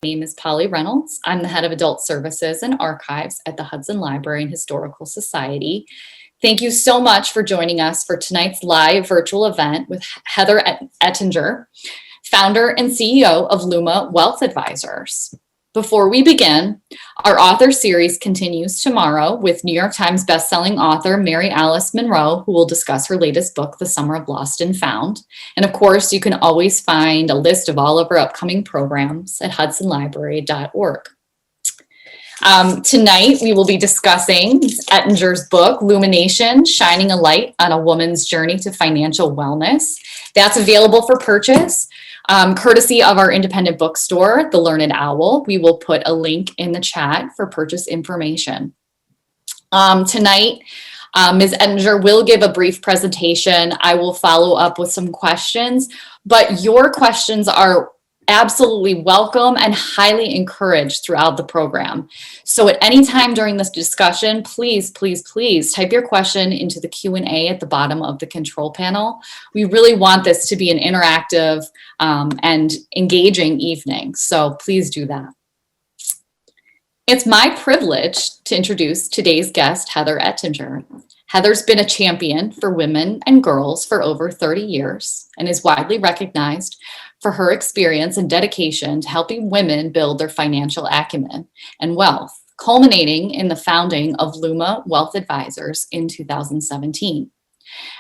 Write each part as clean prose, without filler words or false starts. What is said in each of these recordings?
My name is Polly Reynolds. I'm the head of Adult Services and Archives at the Hudson Library and Historical Society. Thank you so much for joining us for tonight's live virtual event with Heather Ettinger, founder and CEO of Luma Wealth Advisors. Before we begin, our author series continues tomorrow with New York Times bestselling author Mary Alice Monroe, who will discuss her latest book, The Summer of Lost and Found. And of course, you can always find a list of all of our upcoming programs at hudsonlibrary.org. Tonight, we will be discussing Ettinger's book, Lumination, Shining a Light on a Woman's Journey to Financial Wellness. That's available for purchase. Courtesy of our independent bookstore, The Learned Owl. We will put a link in the chat for purchase information. Tonight, Ms. Ettinger will give a brief presentation. I will follow up with some questions, but your questions are absolutely welcome and highly encouraged throughout the program. So at any time during this discussion, please type your question into the Q&A at the bottom of the control panel. We really want this to be an interactive and engaging evening, so please do that. It's my privilege to introduce today's guest, Heather Ettinger. Heather's been a champion for women and girls for over 30 years and is widely recognized for her experience and dedication to helping women build their financial acumen and wealth, culminating in the founding of Luma Wealth Advisors in 2017.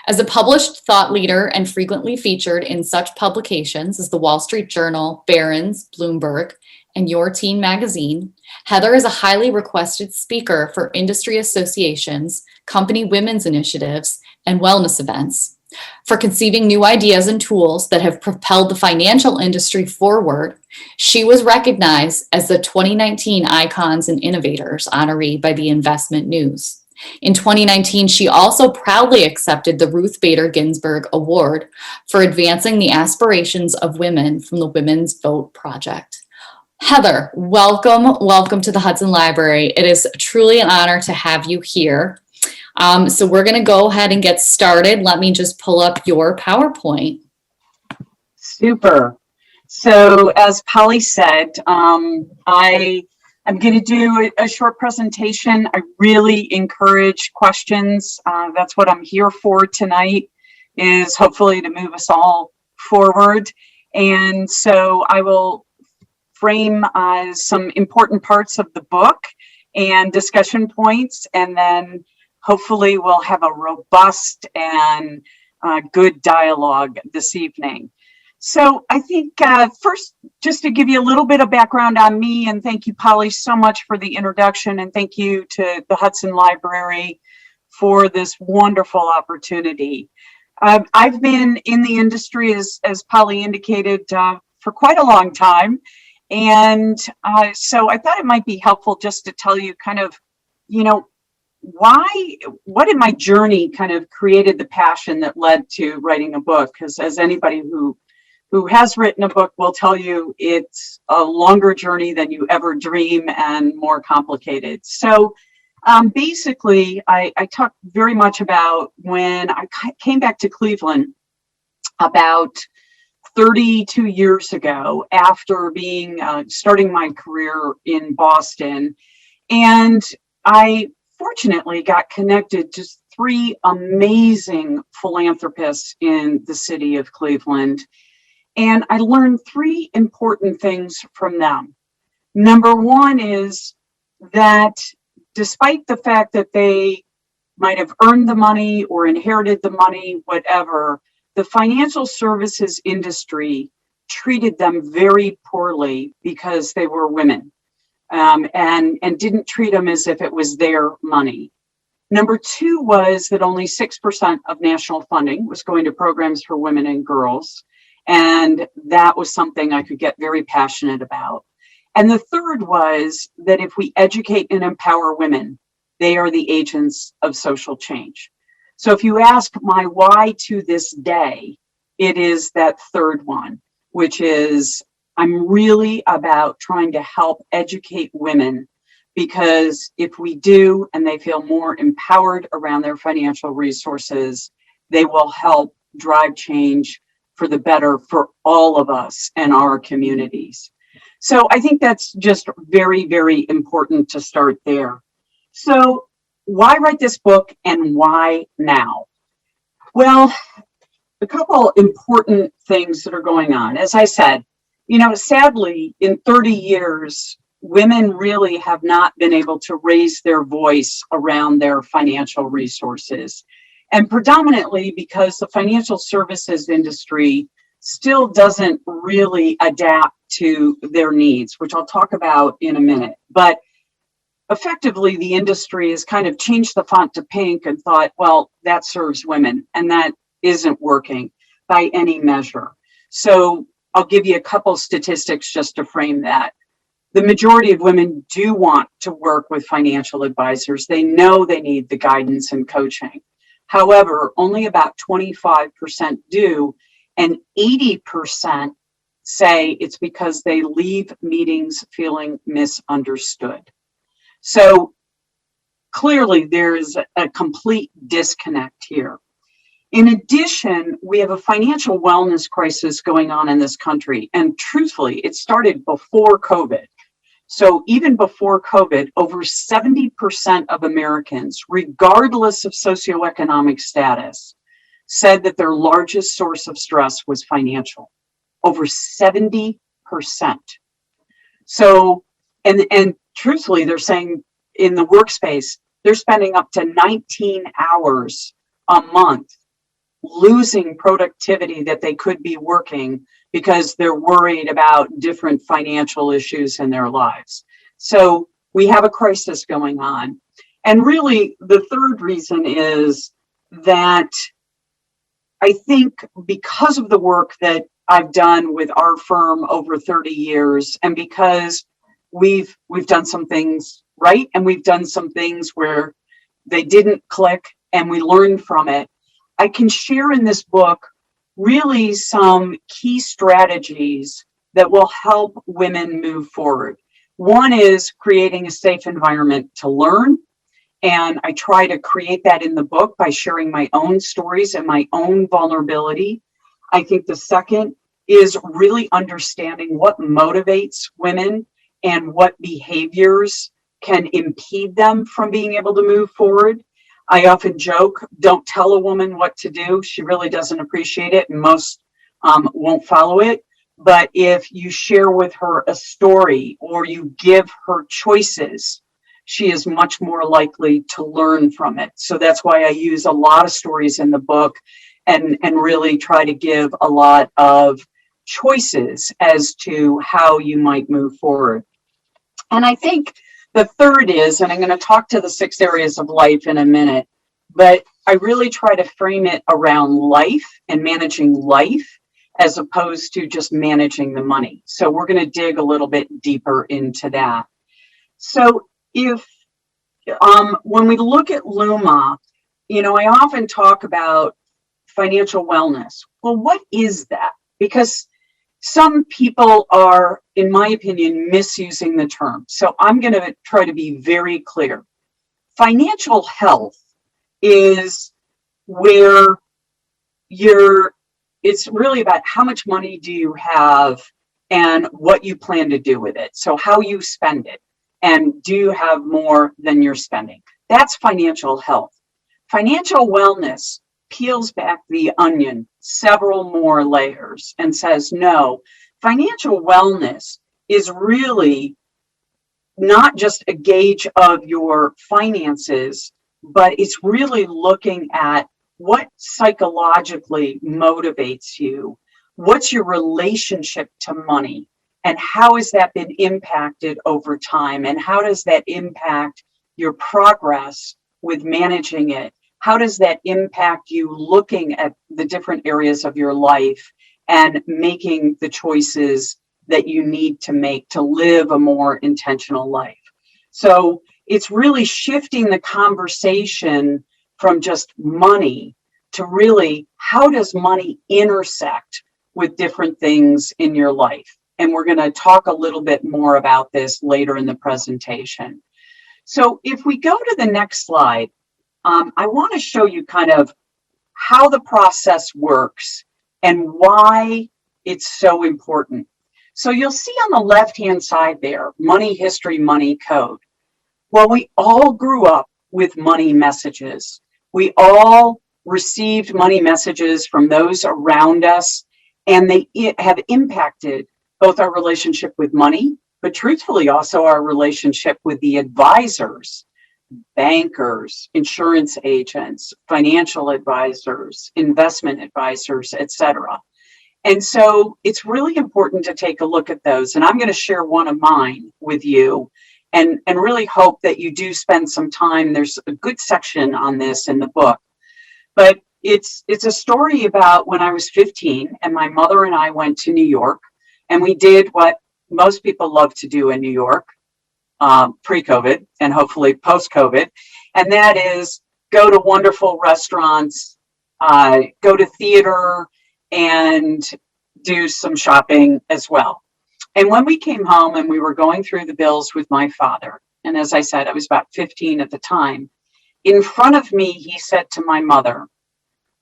As a published thought leader and frequently featured in such publications as the Wall Street Journal, Barron's, Bloomberg, and Your Teen magazine, Heather is a highly requested speaker for industry associations, company women's initiatives, and wellness events. For conceiving new ideas and tools that have propelled the financial industry forward, she was recognized as the 2019 Icons and Innovators honoree by the Investment News. In 2019, she also proudly accepted the Ruth Bader Ginsburg Award for advancing the aspirations of women from the Women's Vote Project. Heather, welcome to the Hudson Library. It is truly an honor to have you here. So we're going to go ahead and get started. Let me just pull up your PowerPoint. Super. So as Polly said, I'm going to do a short presentation. I really encourage questions. That's what I'm here for tonight, is hopefully to move us all forward. And so I will frame some important parts of the book and discussion points, and then hopefully we'll have a robust and good dialogue this evening. So I think first, just to give you a little bit of background on me, and thank you, Polly, so much for the introduction, and thank you to the Hudson Library for this wonderful opportunity. I've been in the industry, as Polly indicated, for quite a long time. And so I thought it might be helpful just to tell you kind of, what in my journey kind of created the passion that led to writing a book. Because as anybody who has written a book will tell you, it's a longer journey than you ever dream and more complicated. So basically, I talk very much about when I came back to Cleveland about 32 years ago after starting my career in Boston. And I fortunately got connected to three amazing philanthropists in the city of Cleveland. And I learned three important things from them. Number one is that despite the fact that they might have earned the money or inherited the money, whatever, the financial services industry treated them very poorly because they were women, and didn't treat them as if it was their money. Number two was that only 6% of national funding was going to programs for women and girls. And that was something I could get very passionate about. And the third was that if we educate and empower women, they are the agents of social change. So if you ask my why to this day, it is that third one, which is I'm really about trying to help educate women, because if we do and they feel more empowered around their financial resources, they will help drive change for the better for all of us and our communities. So I think that's just very, very important to start there. So why write this book and why now? Well, a couple important things that are going on. As I said, sadly, in 30 years, women really have not been able to raise their voice around their financial resources. And predominantly because the financial services industry still doesn't really adapt to their needs, which I'll talk about in a minute. But effectively, the industry has kind of changed the font to pink and thought, well, that serves women, and that isn't working by any measure. So I'll give you a couple statistics just to frame that. The majority of women do want to work with financial advisors. They know they need the guidance and coaching. However, only about 25% do, and 80% say it's because they leave meetings feeling misunderstood. So clearly there is a complete disconnect here. In addition, we have a financial wellness crisis going on in this country. And truthfully, it started before COVID. So even before COVID, over 70% of Americans, regardless of socioeconomic status, said that their largest source of stress was financial. Over 70%. So, and truthfully, they're saying in the workspace, they're spending up to 19 hours a month losing productivity that they could be working because they're worried about different financial issues in their lives. So we have a crisis going on. And really, the third reason is that I think because of the work that I've done with our firm over 30 years, and because we've done some things right, and we've done some things where they didn't click, and we learned from it, I can share in this book really some key strategies that will help women move forward. One is creating a safe environment to learn. And I try to create that in the book by sharing my own stories and my own vulnerability. I think the second is really understanding what motivates women and what behaviors can impede them from being able to move forward. I often joke, don't tell a woman what to do. She really doesn't appreciate it, and most won't follow it. But if you share with her a story or you give her choices, she is much more likely to learn from it. So that's why I use a lot of stories in the book and really try to give a lot of choices as to how you might move forward. And I think the third is, and I'm going to talk to the 6 areas of life in a minute, but I really try to frame it around life and managing life as opposed to just managing the money. So we're going to dig a little bit deeper into that. So if when we look at Luma, I often talk about financial wellness. Well, what is that? Because some people are, in my opinion, misusing the term. So I'm going to try to be very clear. Financial health is where it's really about how much money do you have and what you plan to do with it. So how you spend it, and do you have more than you're spending? That's financial health. Financial wellness peels back the onion several more layers and says, no, financial wellness is really not just a gauge of your finances, but it's really looking at what psychologically motivates you. What's your relationship to money? And how has that been impacted over time? And how does that impact your progress with managing it? How does that impact you looking at the different areas of your life and making the choices that you need to make to live a more intentional life? So it's really shifting the conversation from just money to really, how does money intersect with different things in your life? And we're going to talk a little bit more about this later in the presentation. So if we go to the next slide, I want to show you kind of how the process works and why it's so important. So you'll see on the left-hand side there, money history, money code. Well, we all grew up with money messages. We all received money messages from those around us, and they have impacted both our relationship with money, but truthfully also our relationship with the advisors, bankers, insurance agents, financial advisors, investment advisors, etc. And so it's really important to take a look at those. And I'm going to share one of mine with you and really hope that you do spend some time. There's a good section on this in the book. But it's a story about when I was 15 and my mother and I went to New York, and we did what most people love to do in New York, pre-COVID and hopefully post-COVID. And that is go to wonderful restaurants, go to theater, and do some shopping as well. And when we came home and we were going through the bills with my father, and as I said, I was about 15 at the time, in front of me, he said to my mother,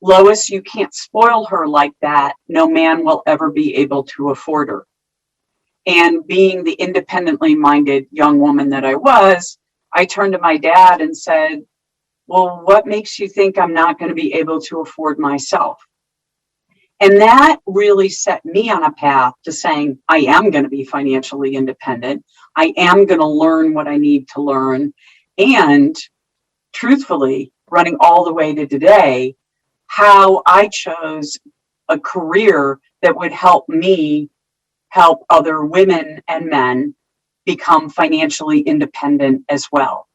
"Lois, you can't spoil her like that. No man will ever be able to afford her." And being the independently minded young woman that I was, I turned to my dad and said, "Well, what makes you think I'm not going to be able to afford myself?" And that really set me on a path to saying, I am going to be financially independent. I am going to learn what I need to learn. And truthfully, running all the way to today, how I chose a career that would help me help other women and men become financially independent as well.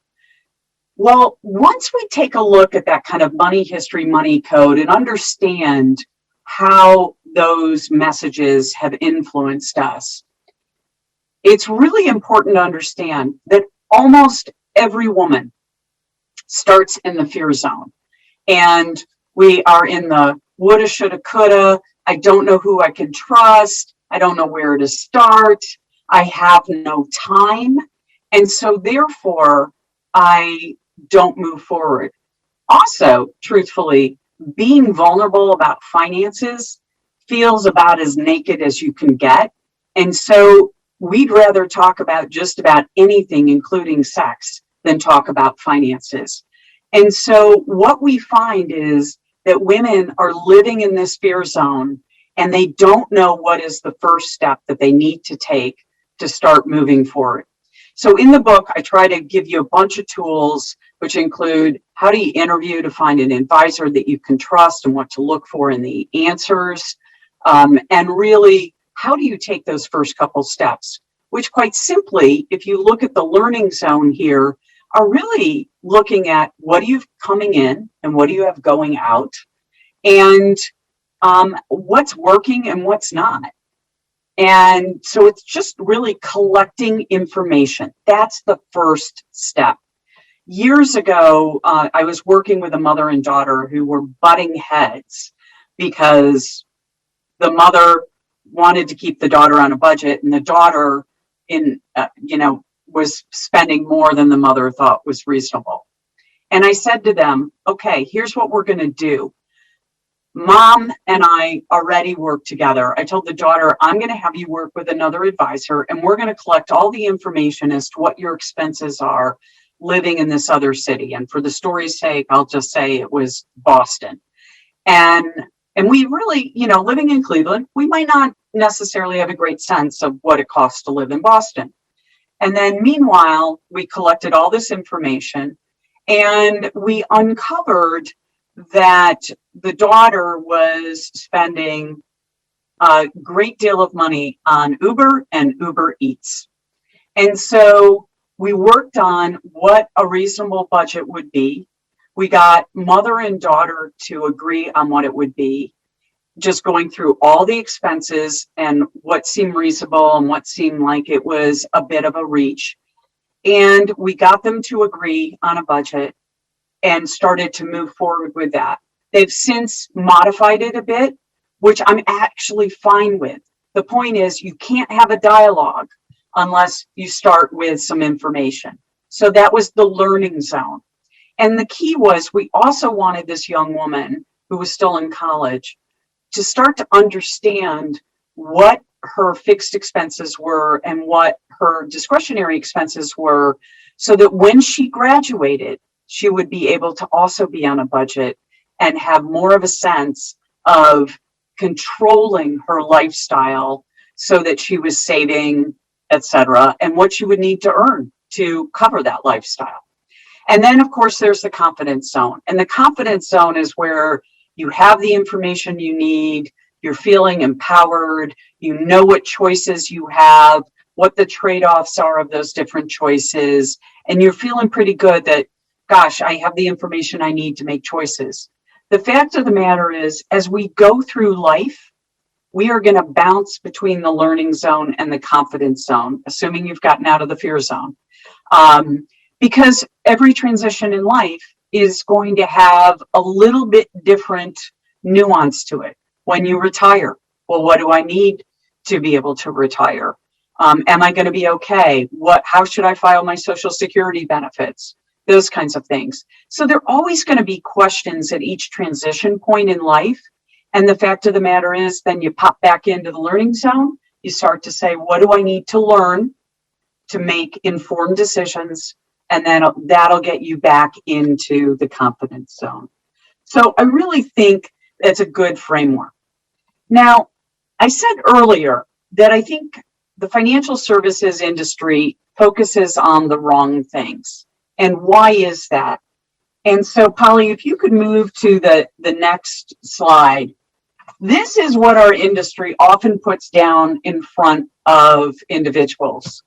Well, once we take a look at that kind of money history, money code, and understand how those messages have influenced us, it's really important to understand that almost every woman starts in the fear zone. And we are in the woulda, shoulda, coulda. I don't know who I can trust. I don't know where to start. I have no time. And so therefore, I don't move forward. Also, truthfully, being vulnerable about finances feels about as naked as you can get. And so we'd rather talk about just about anything, including sex, than talk about finances. And so what we find is that women are living in this fear zone and they don't know what is the first step that they need to take to start moving forward. So in the book, I try to give you a bunch of tools, which include how do you interview to find an advisor that you can trust and what to look for in the answers, and really, how do you take those first couple steps, which quite simply, if you look at the learning zone here, are really looking at what do you have coming in and what do you have going out, and what's working and what's not. And so it's just really collecting information. That's the first step. Years ago, I was working with a mother and daughter who were butting heads because the mother wanted to keep the daughter on a budget, and the daughter, was spending more than the mother thought was reasonable. And I said to them, "Okay, here's what we're going to do. Mom and I already work together." I told the daughter, "I'm going to have you work with another advisor, and we're going to collect all the information as to what your expenses are living in this other city." And for the story's sake, I'll just say it was Boston. And we really, living in Cleveland, we might not necessarily have a great sense of what it costs to live in Boston. And then meanwhile, we collected all this information and we uncovered that the daughter was spending a great deal of money on Uber and Uber Eats. And so we worked on what a reasonable budget would be. We got mother and daughter to agree on what it would be, just going through all the expenses and what seemed reasonable and what seemed like it was a bit of a reach. And we got them to agree on a budget and started to move forward with that. They've since modified it a bit, which I'm actually fine with. The point is, you can't have a dialogue unless you start with some information. So that was the learning zone. And the key was, we also wanted this young woman who was still in college to start to understand what her fixed expenses were and what her discretionary expenses were, so that when she graduated, she would be able to also be on a budget and have more of a sense of controlling her lifestyle so that she was saving, etc., and what she would need to earn to cover that lifestyle. And then, of course, there's the confidence zone. And the confidence zone is where you have the information you need, you're feeling empowered, you know what choices you have, what the trade-offs are of those different choices, and you're feeling pretty good that, gosh, I have the information I need to make choices. The fact of the matter is, as we go through life, we are going to bounce between the learning zone and the confidence zone, assuming you've gotten out of the fear zone. Because every transition in life is going to have a little bit different nuance to it. When you retire, well, what do I need to be able to retire? Am I going to be okay? How should I file my Social Security benefits? Those kinds of things. So there are always going to be questions at each transition point in life. And the fact of the matter is, then you pop back into the learning zone. You start to say, what do I need to learn to make informed decisions? And then that'll get you back into the confidence zone. So I really think that's a good framework. Now, I said earlier that I think the financial services industry focuses on the wrong things. And why is that? And so, Polly, if you could move to the next slide. This is what our industry often puts down in front of individuals.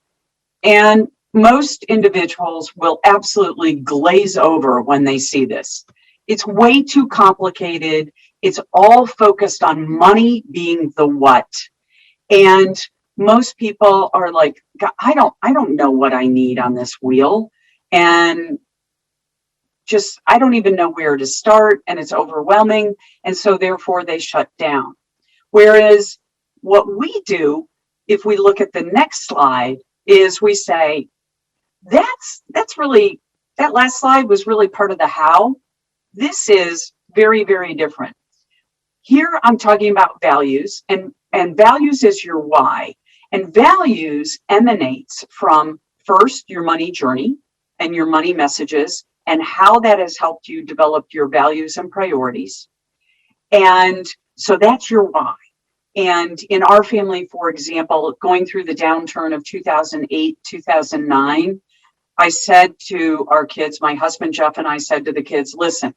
And most individuals will absolutely glaze over when they see this. It's way too complicated. It's all focused on money being the what. And most people are like, I don't know what I need on this wheel. And I don't even know where to start, and it's overwhelming. And so therefore they shut down. Whereas what we do, if we look at the next slide, is we say, that's really, that last slide was really part of the how. This is very, very different. Here I'm talking about values, and values is your why. And values emanates from first your money journey and your money messages and how that has helped you develop your values and priorities. And so that's your why. And in our family, for example, going through the downturn of 2008, 2009, I said to our kids, my husband, Jeff, and I said to the kids, listen,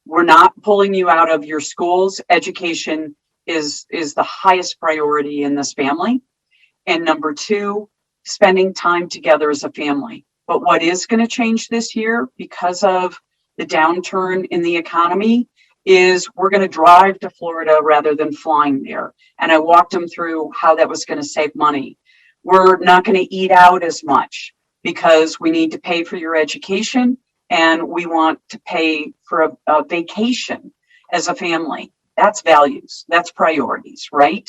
we're not pulling you out of your schools. Education is the highest priority in this family. And number two, spending time together as a family. But what is going to change this year because of the downturn in the economy is we're going to drive to Florida rather than flying there. And I walked them through how that was going to save money. We're not going to eat out as much because we need to pay for your education and we want to pay for a vacation as a family. That's values. That's priorities, right?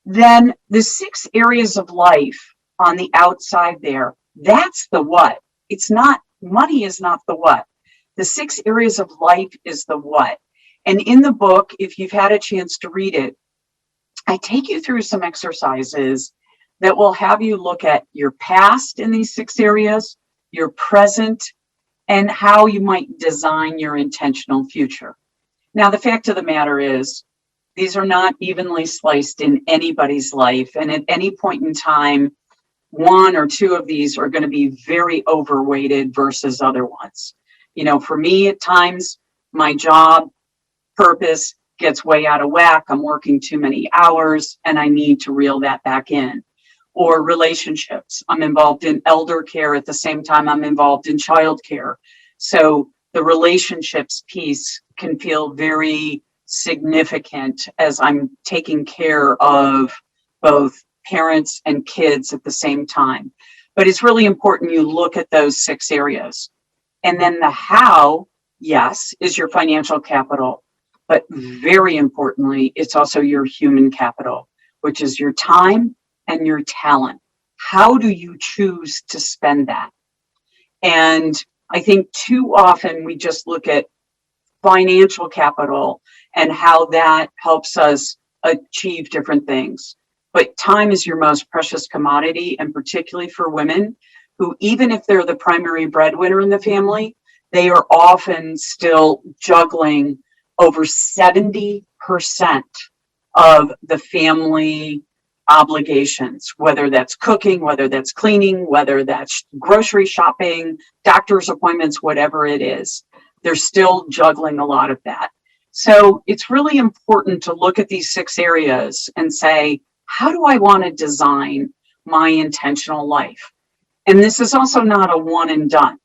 Then the 6 areas of life on the outside there, that's the what. It's not, money is not the what. The 6 areas of life is the what. And in the book, if you've had a chance to read it, I take you through some exercises that will have you look at your past in these 6 areas, your present, and how you might design your intentional future. Now, the fact of the matter is, these are not evenly sliced in anybody's life. And at any point in time, 1 or 2 of these are going to be very overweighted versus other ones. You know, for me, at times, my job purpose gets way out of whack. I'm working too many hours and I need to reel that back in. Or relationships. I'm involved in elder care at the same time I'm involved in child care. So the relationships piece can feel very significant as I'm taking care of both parents and kids at the same time. But it's really important you look at those 6 areas. And then the how, yes, is your financial capital. But very importantly, it's also your human capital, which is your time and your talent. How do you choose to spend that? And I think too often we just look at financial capital and how that helps us achieve different things. but time is your most precious commodity, and particularly for women who, even if they're the primary breadwinner in the family, they are often still juggling over 70% of the family obligations, whether that's cooking, whether that's cleaning, whether that's grocery shopping, doctor's appointments, whatever it is. They're still juggling a lot of that. So it's really important to look at these 6 areas and say, how do I want to design my intentional life? And this is also not a one and done.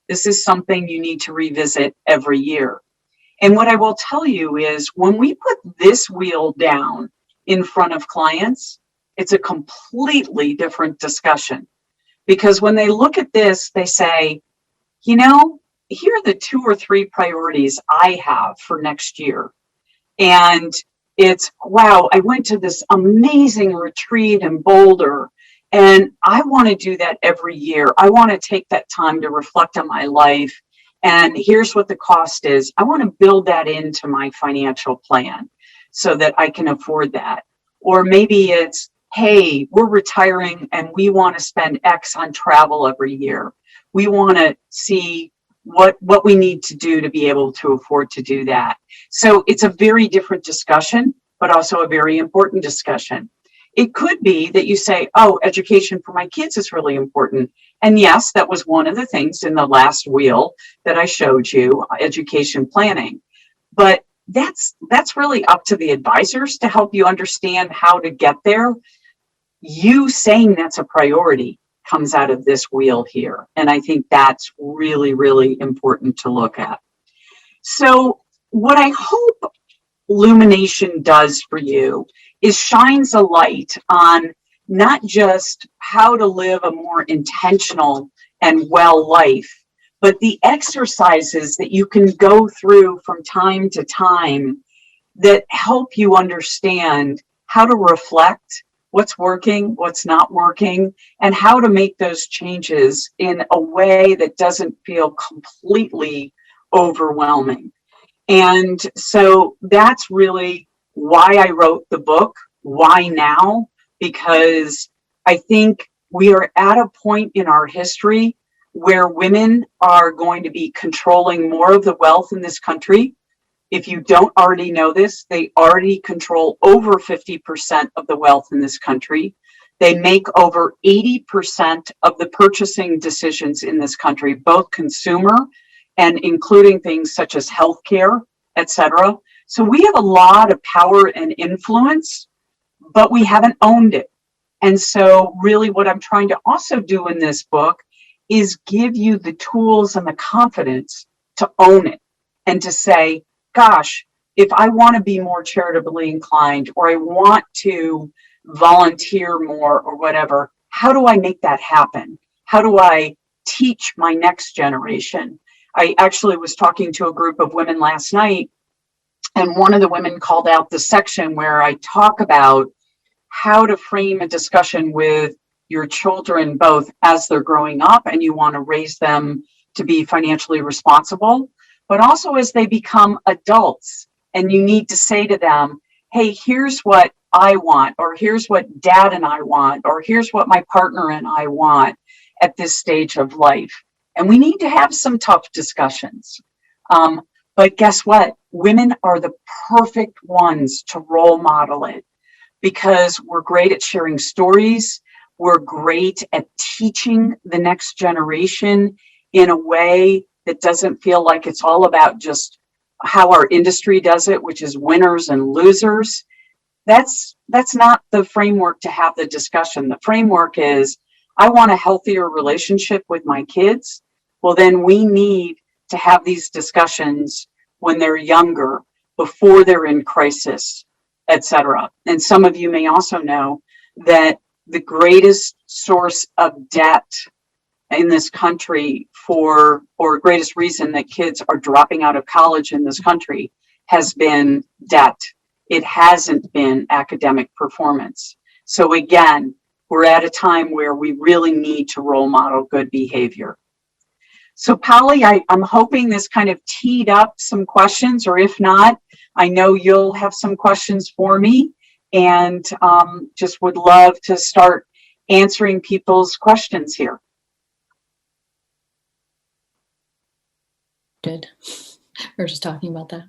This is something you need to revisit every year. And what I will tell you is when we put this wheel down in front of clients, it's a completely different discussion. Because when they look at this, they say, you know, here are the 2 or 3 priorities I have for next year. And it's, wow, I went to this amazing retreat in Boulder, and I want to do that every year. I want to take that time to reflect on my life. And here's what the cost is. I want to build that into my financial plan so that I can afford that. Or maybe it's, hey, we're retiring and we want to spend X on travel every year. We want to see what we need to do to be able to afford to do that. So it's a very different discussion, but also a very important discussion. It could be that you say, oh, education for my kids is really important. And yes, that was one of the things in the last wheel that I showed you, education planning. But that's really up to the advisors to help you understand how to get there. You saying that's a priority comes out of this wheel here. And I think that's really, really important to look at. So what I hope Lumination does for you is shines a light on not just how to live a more intentional and well life, but the exercises that you can go through from time to time that help you understand how to reflect what's working, what's not working, and how to make those changes in a way that doesn't feel completely overwhelming. And so that's really why I wrote the book. Why now? Because I think we are at a point in our history where women are going to be controlling more of the wealth in this country. If you don't already know this, they already control over 50% of the wealth in this country. They make over 80% of the purchasing decisions in this country, both consumer and including things such as healthcare, et cetera. So we have a lot of power and influence, but we haven't owned it. And so really what I'm trying to also do in this book is give you the tools and the confidence to own it and to say, gosh, if I want to be more charitably inclined, or I want to volunteer more or whatever, how do I make that happen? How do I teach my next generation? I actually was talking to a group of women last night, and one of the women called out the section where I talk about how to frame a discussion with your children, both as they're growing up and you want to raise them to be financially responsible, but also as they become adults and you need to say to them, hey, here's what I want, or here's what dad and I want, or here's what my partner and I want at this stage of life. And we need to have some tough discussions. But guess what? Women are the perfect ones to role model it because we're great at sharing stories. We're great at teaching the next generation in a way that doesn't feel like it's all about just how our industry does it, which is winners and losers. That's not the framework to have the discussion. The framework is, I want a healthier relationship with my kids. Well, then we need to have these discussions when they're younger, before they're in crisis, etc. And some of you may also know that the greatest source of debt in this country or greatest reason that kids are dropping out of college in this country has been debt. It hasn't been academic performance. So again, we're at a time where we really need to role model good behavior. So Polly, I'm hoping this kind of teed up some questions, or if not, I know you'll have some questions for me. and just would love to start answering people's questions here. Good. We were just talking about that.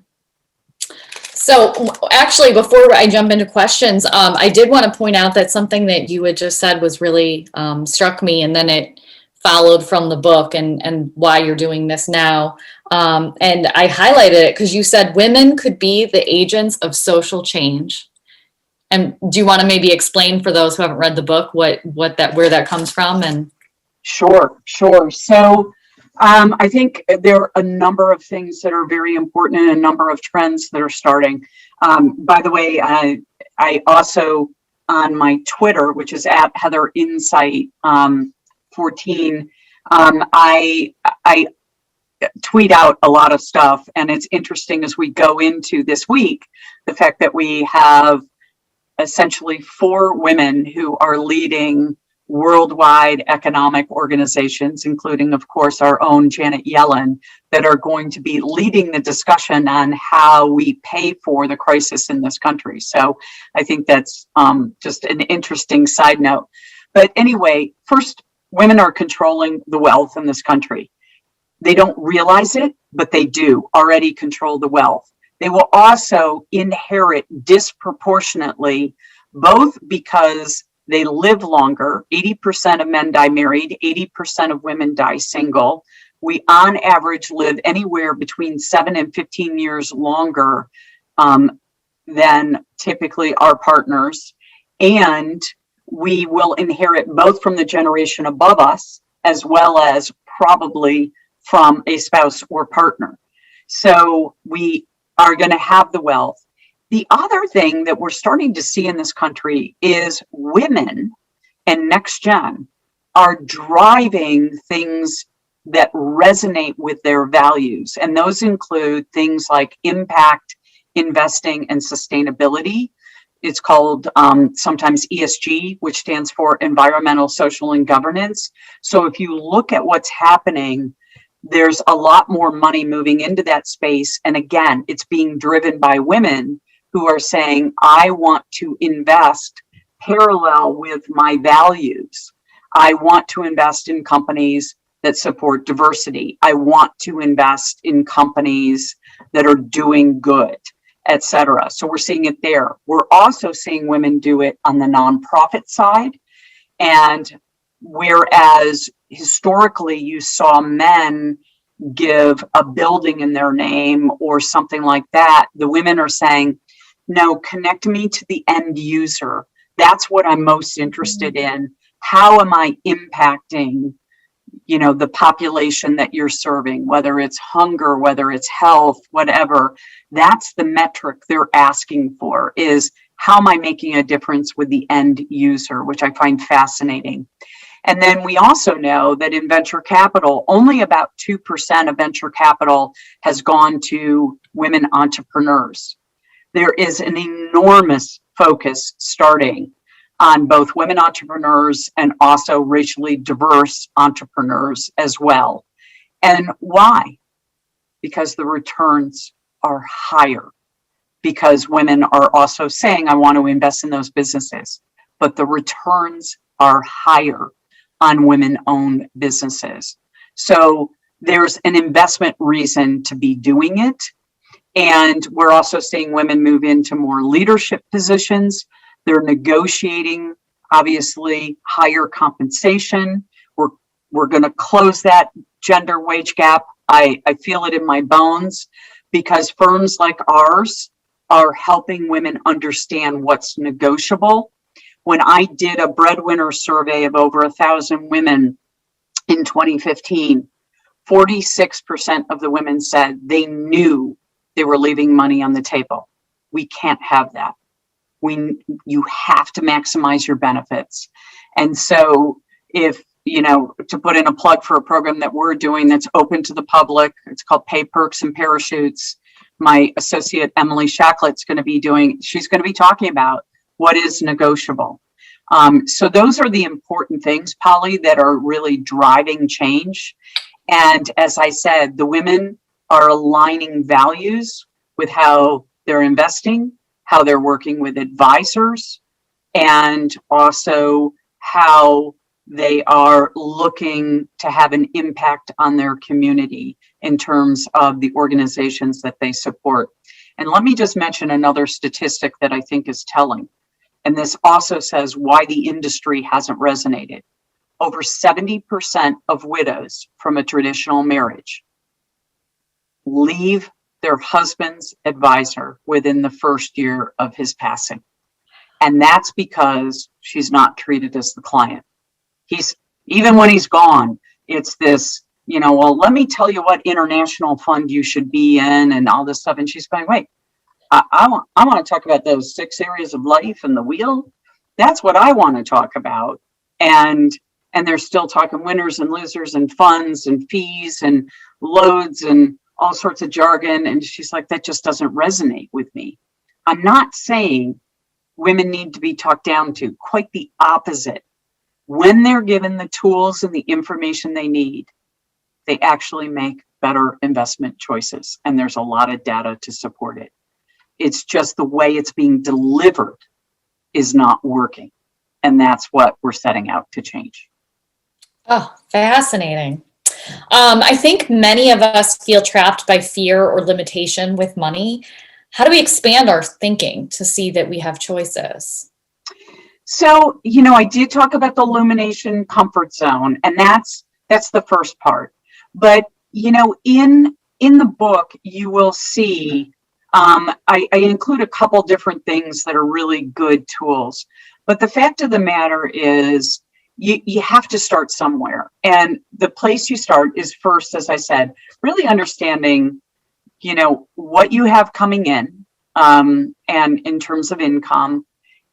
So actually, before I jump into questions, I did want to point out that something that you had just said was really struck me, and then it followed from the book and why you're doing this now. And I highlighted it because you said women could be the agents of social change. And do you want to maybe explain for those who haven't read the book where that comes from? And Sure. So I think there are a number of things that are very important and a number of trends that are starting. By the way, I also on my Twitter, which is at Heather Insight 14, I tweet out a lot of stuff, and it's interesting as we go into this week, the fact that we have essentially 4 women who are leading worldwide economic organizations, including, of course, our own Janet Yellen, that are going to be leading the discussion on how we pay for the crisis in this country. So I think that's just an interesting side note. But anyway, first, women are controlling the wealth in this country. They don't realize it, but they do already control the wealth. They will also inherit disproportionately, both because they live longer. 80% of men die married, 80% of women die single. We, on average, live anywhere between 7 and 15 years longer than typically our partners. And we will inherit both from the generation above us, as well as probably from a spouse or partner. So we are going to have the wealth. The other thing that we're starting to see in this country is women and next gen are driving things that resonate with their values. And those include things like impact investing and sustainability. It's called sometimes ESG, which stands for environmental, social, and governance. So if you look at what's happening, there's a lot more money moving into that space. And again, it's being driven by women who are saying, I want to invest parallel with my values. I want to invest in companies that support diversity. I want to invest in companies that are doing good, etc. So we're seeing it there. We're also seeing women do it on the nonprofit side. And whereas historically you saw men give a building in their name or something like that, the women are saying, no, connect me to the end user. That's what I'm most interested in. How am I impacting, the population that you're serving, whether it's hunger, whether it's health, whatever. That's the metric they're asking for, is how am I making a difference with the end user, which I find fascinating. And then we also know that in venture capital, only about 2% of venture capital has gone to women entrepreneurs. There is an enormous focus starting on both women entrepreneurs and also racially diverse entrepreneurs as well. And why? Because the returns are higher. Because women are also saying, I want to invest in those businesses, but the returns are higher on women-owned businesses. So there's an investment reason to be doing it. And we're also seeing women move into more leadership positions. They're negotiating, obviously, higher compensation. We're going to close that gender wage gap. I feel it in my bones, because firms like ours are helping women understand what's negotiable. When I did a breadwinner survey of over 1,000 women in 2015, 46% of the women said they knew they were leaving money on the table. We can't have that. You have to maximize your benefits. And so if, to put in a plug for a program that we're doing that's open to the public, it's called Pay Perks and Parachutes. My associate, Emily Shacklett's she's going to be talking about what is negotiable. So those are the important things, Polly, that are really driving change. And as I said, the women are aligning values with how they're investing, how they're working with advisors, and also how they are looking to have an impact on their community in terms of the organizations that they support. And let me just mention another statistic that I think is telling. And this also says why the industry hasn't resonated. Over 70% of widows from a traditional marriage leave their husband's advisor within the first year of his passing. And that's because she's not treated as the client. Even when he's gone, it's this, well, let me tell you what international fund you should be in and all this stuff. And she's going, wait, I want to talk about those 6 areas of life and the wheel. That's what I want to talk about. And they're still talking winners and losers and funds and fees and loads and all sorts of jargon. And she's like, that just doesn't resonate with me. I'm not saying women need to be talked down to, quite the opposite. When they're given the tools and the information they need, they actually make better investment choices. And there's a lot of data to support it. It's just the way it's being delivered is not working. And that's what we're setting out to change. Oh, fascinating. I think many of us feel trapped by fear or limitation with money. How do we expand our thinking to see that we have choices? So, I did talk about the Lumination comfort zone, and that's the first part. But, in the book, you will see, I include a couple different things that are really good tools. But the fact of the matter is, you have to start somewhere. And the place you start is first, as I said, really understanding, what you have coming in, and in terms of income.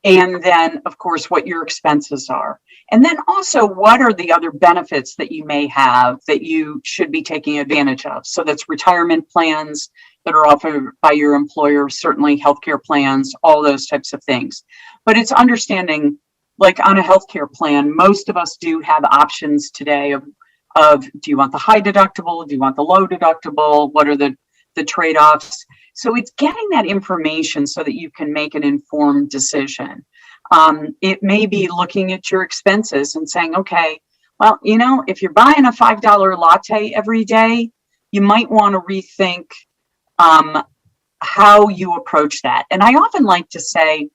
And then, of course, what your expenses are. And then also, what are the other benefits that you may have that you should be taking advantage of? So that's retirement plans that are offered by your employer, certainly healthcare plans, all those types of things. But it's understanding, like on a healthcare plan, most of us do have options today of do you want the high deductible? Do you want the low deductible? What are the trade-offs? So it's getting that information so that you can make an informed decision. It may be looking at your expenses and saying, okay, well, if you're buying a $5 latte every day, you might want to rethink how you approach that. And I often like to say,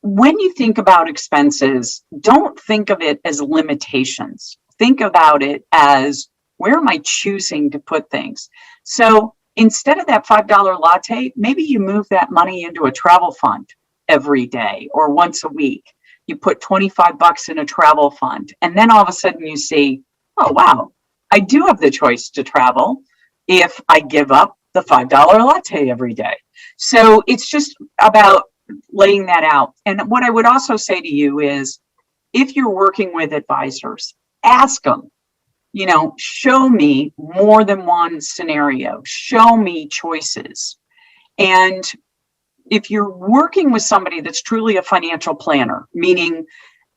when you think about expenses, don't think of it as limitations. Think about it as, where am I choosing to put things? So instead of that $5 latte, maybe you move that money into a travel fund every day or once a week. You put $25 in a travel fund. And then all of a sudden you see, oh, wow, I do have the choice to travel if I give up the $5 latte every day. So it's just about laying that out. And what I would also say to you is, if you're working with advisors, ask them, show me more than one scenario, show me choices. And if you're working with somebody that's truly a financial planner, meaning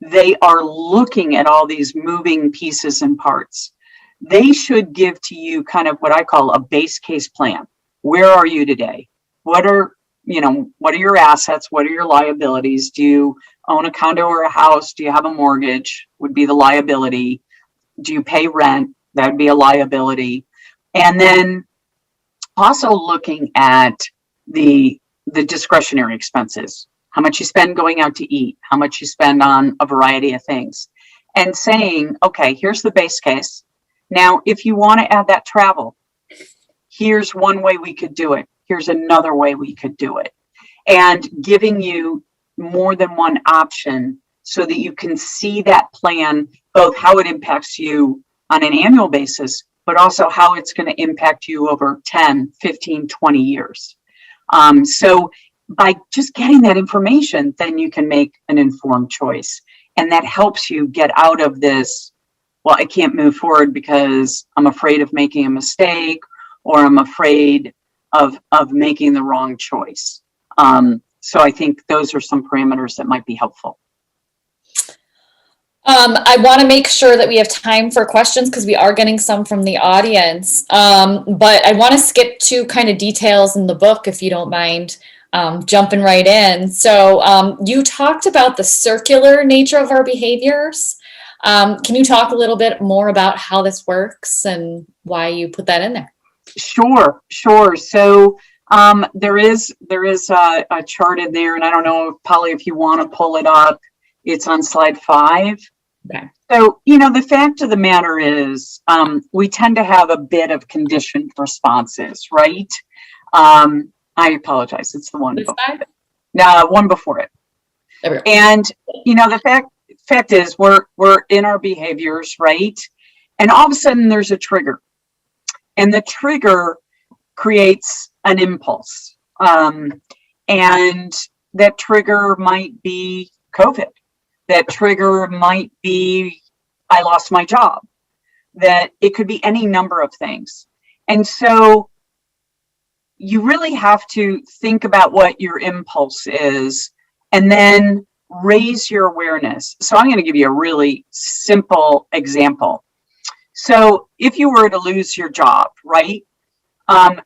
they are looking at all these moving pieces and parts, they should give to you kind of what I call a base case plan. Where are you today? What are your assets? What are your liabilities? Do you own a condo or a house? Do you have a mortgage? Would be the liability. Do you pay rent? That would be a liability. And then also looking at the discretionary expenses, how much you spend going out to eat, how much you spend on a variety of things, and saying, okay, here's the base case. Now, if you want to add that travel, here's one way we could do it. Here's another way we could do it. And giving you more than one option so that you can see that plan, both how it impacts you on an annual basis, but also how it's going to impact you over 10, 15, 20 years. So by just getting that information, then you can make an informed choice. And that helps you get out of this, well, I can't move forward because I'm afraid of making a mistake, or I'm afraid of making the wrong choice. So I think those are some parameters that might be helpful. I want to make sure that we have time for questions because we are getting some from the audience. But I want to skip to kind of details in the book, if you don't mind. jumping right in. So you talked about the circular nature of our behaviors. Can you talk a little bit more about how this works and why you put that in there? Sure, sure. So there is a chart in there, and I don't know, Polly, if you want to pull it up. It's on slide 5. Okay. So, the fact of the matter is, we tend to have a bit of conditioned responses, right? I apologize. It's the one This before. side? No, one before it. There we go. And the fact is, we're in our behaviors, right? And all of a sudden, there's a trigger, and the trigger creates an impulse, and that trigger might be COVID. That trigger might be I lost my job. That it could be any number of things, and so you really have to think about what your impulse is and then raise your awareness. So I'm going to give you a really simple example. So if you were to lose your job, right?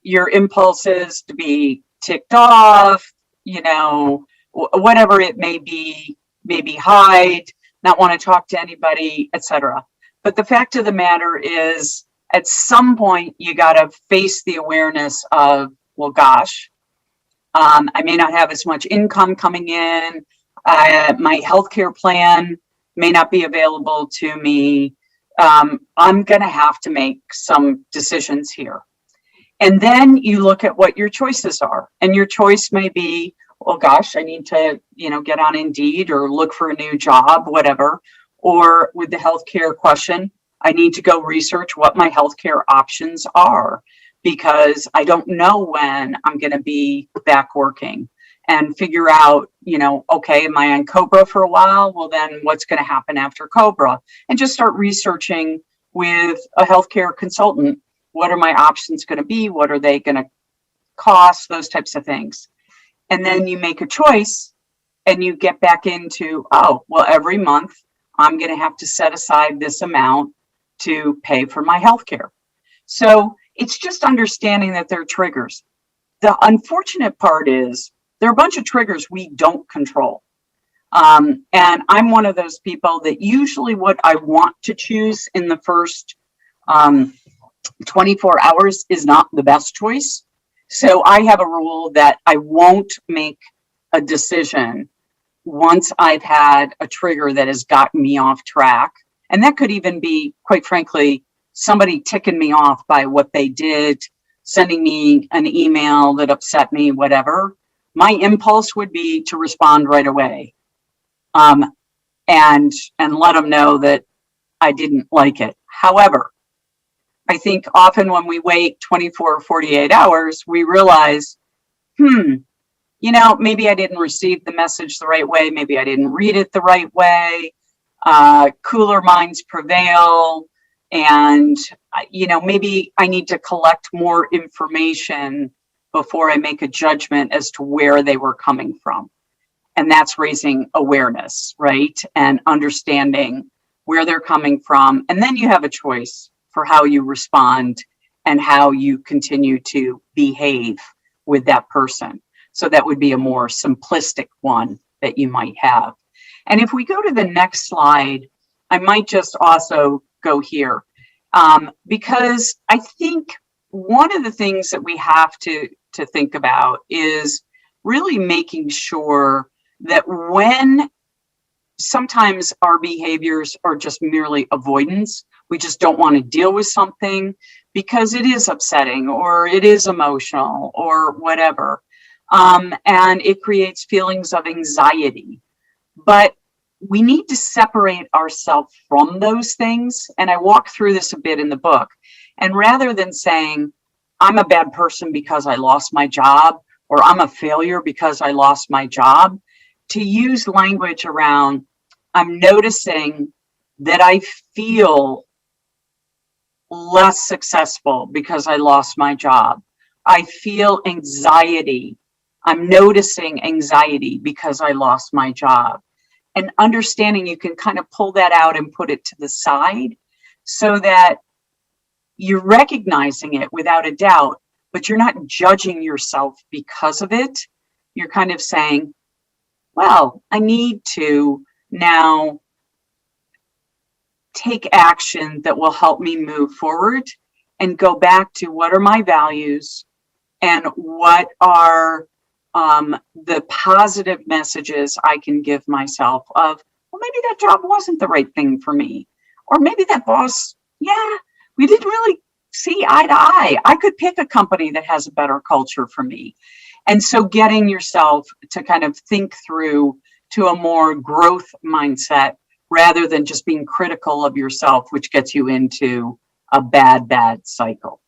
Your impulse is to be ticked off, whatever it may be, maybe hide, not want to talk to anybody, etc. But the fact of the matter is, at some point, you got to face the awareness of, well, gosh, I may not have as much income coming in. My healthcare plan may not be available to me. I'm going to have to make some decisions here. And then you look at what your choices are. And your choice may be, well, gosh, I need to, get on Indeed or look for a new job, whatever. Or with the healthcare question, I need to go research what my healthcare options are, because I don't know when I'm going to be back working, and figure out, okay, am I on Cobra for a while? Well, then what's going to happen after Cobra? And just start researching with a healthcare consultant. What are my options going to be? What are they going to cost? Those types of things. And then you make a choice and you get back into, oh, well, every month I'm going to have to set aside this amount to pay for my healthcare. So it's just understanding that there are triggers. The unfortunate part is there are a bunch of triggers we don't control. And I'm one of those people that usually what I want to choose in the first 24 hours is not the best choice. So I have a rule that I won't make a decision once I've had a trigger that has gotten me off track. And that could even be, quite frankly, somebody ticking me off by what they did, sending me an email that upset me, whatever. My impulse would be to respond right away, and let them know that I didn't like it. However, I think often when we wait 24 or 48 hours, we realize, maybe I didn't receive the message the right way. Maybe I didn't read it the right way. Cooler minds prevail. And, maybe I need to collect more information before I make a judgment as to where they were coming from. And that's raising awareness, right? And understanding where they're coming from. And then you have a choice for how you respond and how you continue to behave with that person. So that would be a more simplistic one that you might have. And if we go to the next slide, I might just also go here, because I think one of the things that we have to think about is really making sure that when sometimes our behaviors are just merely avoidance, we just don't want to deal with something because it is upsetting or it is emotional or whatever. And it creates feelings of anxiety. But we need to separate ourselves from those things. And I walk through this a bit in the book. And rather than saying, I'm a bad person because I lost my job, or I'm a failure because I lost my job, to use language around, I'm noticing that I feel less successful because I lost my job. I feel anxiety. I'm noticing anxiety because I lost my job. And understanding you can kind of pull that out and put it to the side so that you're recognizing it without a doubt, but you're not judging yourself because of it. you're kind of saying, well, I need to now take action that will help me move forward and go back to what are my values and what are the positive messages I can give myself of, well, maybe that job wasn't the right thing for me. Or maybe that boss, yeah, we didn't really see eye to eye. I could pick a company that has a better culture for me. And so getting yourself to kind of think through to a more growth mindset rather than just being critical of yourself, which gets you into a bad cycle.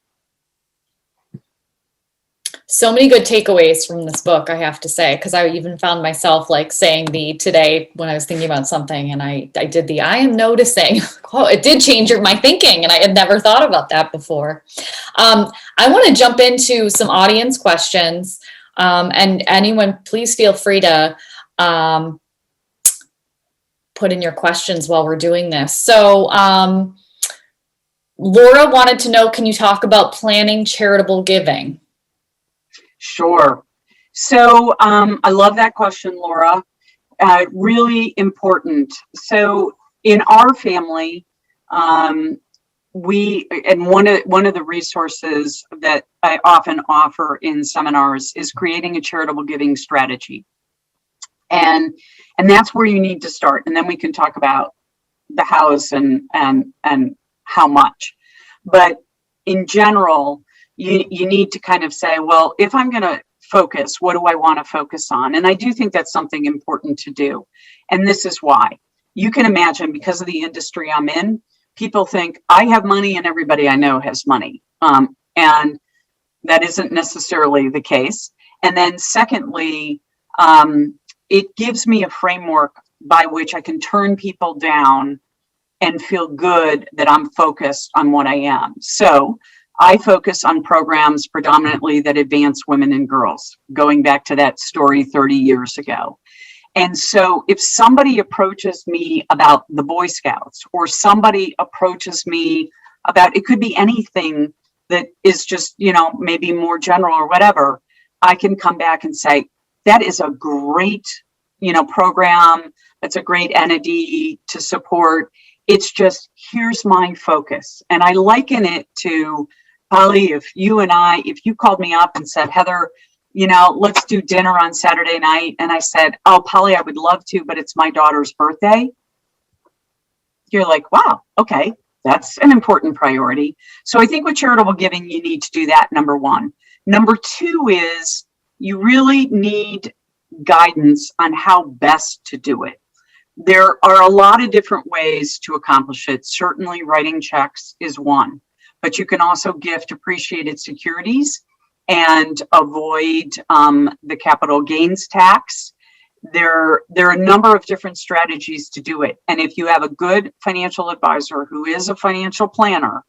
So many good takeaways from this book, I have to say, because I even found myself like saying today when I was thinking about something, and I did I am noticing. Oh, it did change my thinking, and I had never thought about that before. I want to jump into some audience questions, and anyone, please feel free to put in your questions while we're doing this. So Laura wanted to know, can you talk about planning charitable giving? Sure. So I love that question, Laura. Really important. So in our family, one of the resources that I often offer in seminars is creating a charitable giving strategy. And that's where you need to start. And then we can talk about the house and how much. But in general, you need to kind of say, well, if I'm going to focus, what do I want to focus on? And I do think that's something important to do. And this is why. You can imagine, because of the industry I'm in, people think I have money and everybody I know has money. And that isn't necessarily the case. And then secondly, it gives me a framework by which I can turn people down and feel good that I'm focused on what I am. So I focus on programs predominantly that advance women and girls, going back to that story 30 years ago. And so if somebody approaches me about the Boy Scouts, or somebody approaches me about, it could be anything that is just, maybe more general or whatever, I can come back and say, that is a great, program. That's a great entity to support. It's just, here's my focus. And I liken it to, Polly, if you called me up and said, Heather, let's do dinner on Saturday night. And I said, oh, Polly, I would love to, but it's my daughter's birthday. You're like, wow, okay, that's an important priority. So I think with charitable giving, you need to do that, number one. Number two is you really need guidance on how best to do it. There are a lot of different ways to accomplish it. Certainly writing checks is one, but you can also gift appreciated securities and avoid the capital gains tax. There are a number of different strategies to do it. And if you have a good financial advisor who is a financial planner,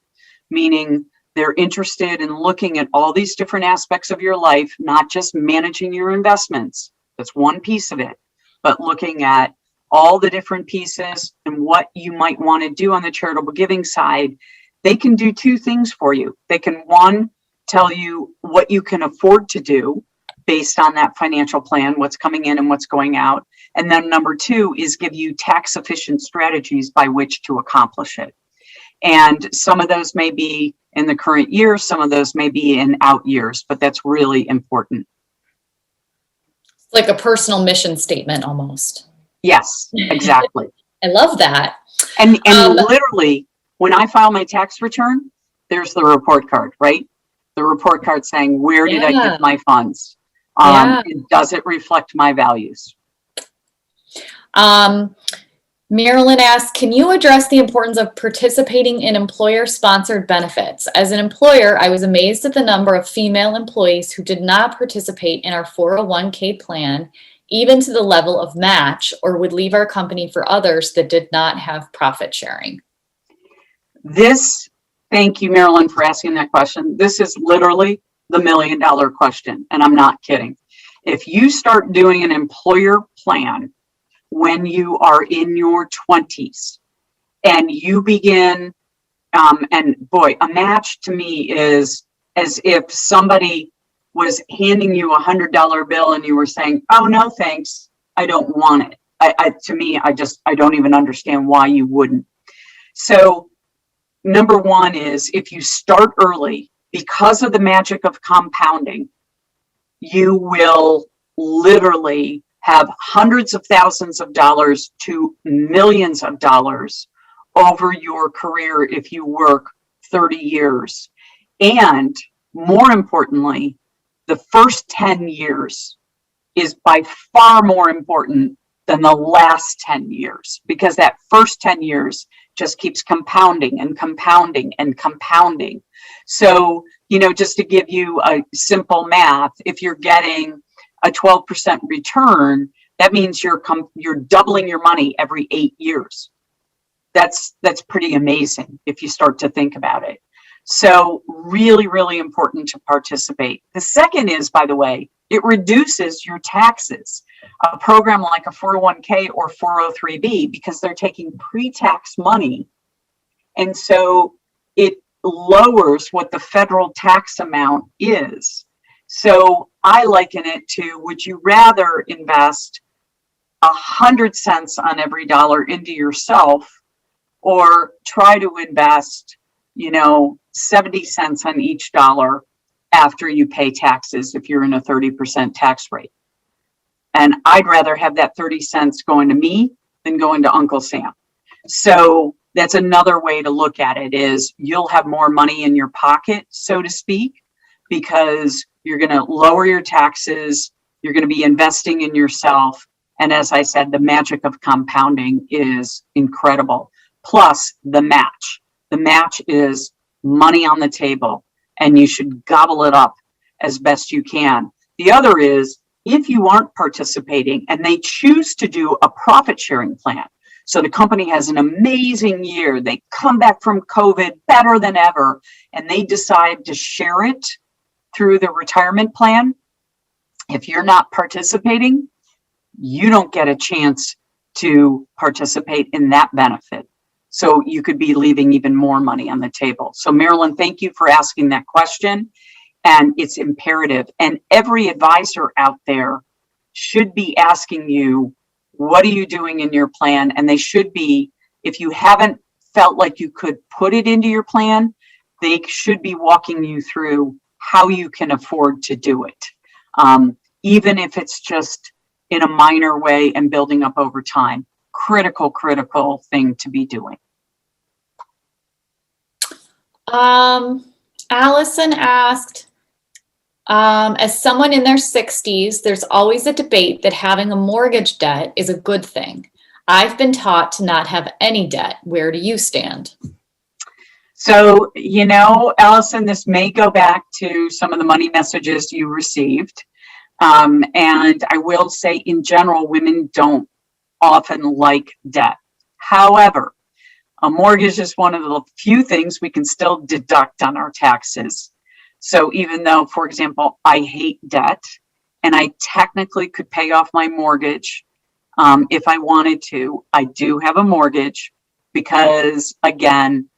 meaning they're interested in looking at all these different aspects of your life, not just managing your investments, that's one piece of it, but looking at all the different pieces and what you might want to do on the charitable giving side, they can do two things for you. They can, one, tell you what you can afford to do based on that financial plan, what's coming in and what's going out. And then number two is give you tax efficient strategies by which to accomplish it. And some of those may be in the current year, some of those may be in out years, but that's really important. Like a personal mission statement almost. Yes, exactly. I love that. And literally, when I file my tax return, there's the report card, right? The report card saying, where did I give my funds? And does it reflect my values? Marilyn asks, can you address the importance of participating in employer-sponsored benefits? As an employer, I was amazed at the number of female employees who did not participate in our 401k plan, even to the level of match, or would leave our company for others that did not have profit sharing. Thank you, Marilyn, for asking that question. This is literally the $1 million question, and I'm not kidding. If you start doing an employer plan when you are in your 20s and you begin, and boy, a match to me is as if somebody was handing you $100 bill and you were saying, oh, no, thanks, I don't want it. To me, I don't even understand why you wouldn't. So number one is, if you start early, because of the magic of compounding, you will literally have hundreds of thousands of dollars to millions of dollars over your career if you work 30 years. And more importantly, the first 10 years is by far more important than the last 10 years, because that first 10 years just keeps compounding and compounding and compounding. So, just to give you a simple math, if you're getting a 12% return, that means you're doubling your money every 8 years. That's pretty amazing if you start to think about it. So really, really important to participate. The second is, by the way, it reduces your taxes. A program like a 401k or 403b, because they're taking pre-tax money. And so it lowers what the federal tax amount is. So I liken it to, would you rather invest 100 cents on every dollar into yourself, or try to invest 70 cents on each dollar after you pay taxes if you're in a 30% tax rate? And I'd rather have that 30 cents going to me than going to Uncle Sam. So that's another way to look at it, is you'll have more money in your pocket, so to speak, because you're going to lower your taxes, you're going to be investing in yourself. And as I said, the magic of compounding is incredible. Plus the match. The match is money on the table, and you should gobble it up as best you can. The other is, if you aren't participating and they choose to do a profit sharing plan, so the company has an amazing year, they come back from COVID better than ever, and they decide to share it through the retirement plan, if you're not participating, you don't get a chance to participate in that benefit. So you could be leaving even more money on the table. So Marilyn, thank you for asking that question. And it's imperative. And every advisor out there should be asking you, what are you doing in your plan? And they should be, if you haven't felt like you could put it into your plan, they should be walking you through how you can afford to do it. Even if it's just in a minor way and building up over time. Critical thing to be doing. Allison asked, as someone in their 60s, there's always a debate that having a mortgage debt is a good thing. I've been taught to not have any debt. Where do you stand? So, Allison, this may go back to some of the money messages you received. And I will say, in general, women don't often like debt. However, a mortgage is one of the few things we can still deduct on our taxes. So even though, for example, I hate debt and I technically could pay off my mortgage if I wanted to, I do have a mortgage because, again,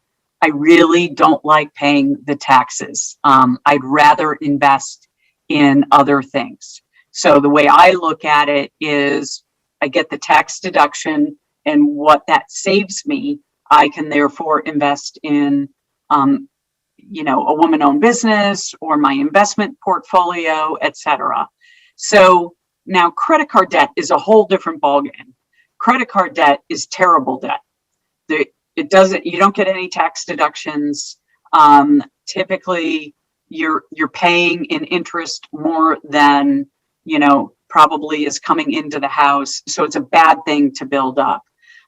I really don't like paying the taxes. I'd rather invest in other things. So the way I look at it is I get the tax deduction, and what that saves me, I can therefore invest in, a woman-owned business or my investment portfolio, etc. So now credit card debt is a whole different ballgame. Credit card debt is terrible debt. You don't get any tax deductions. Typically, you're paying in interest more than probably is coming into the house. So it's a bad thing to build up.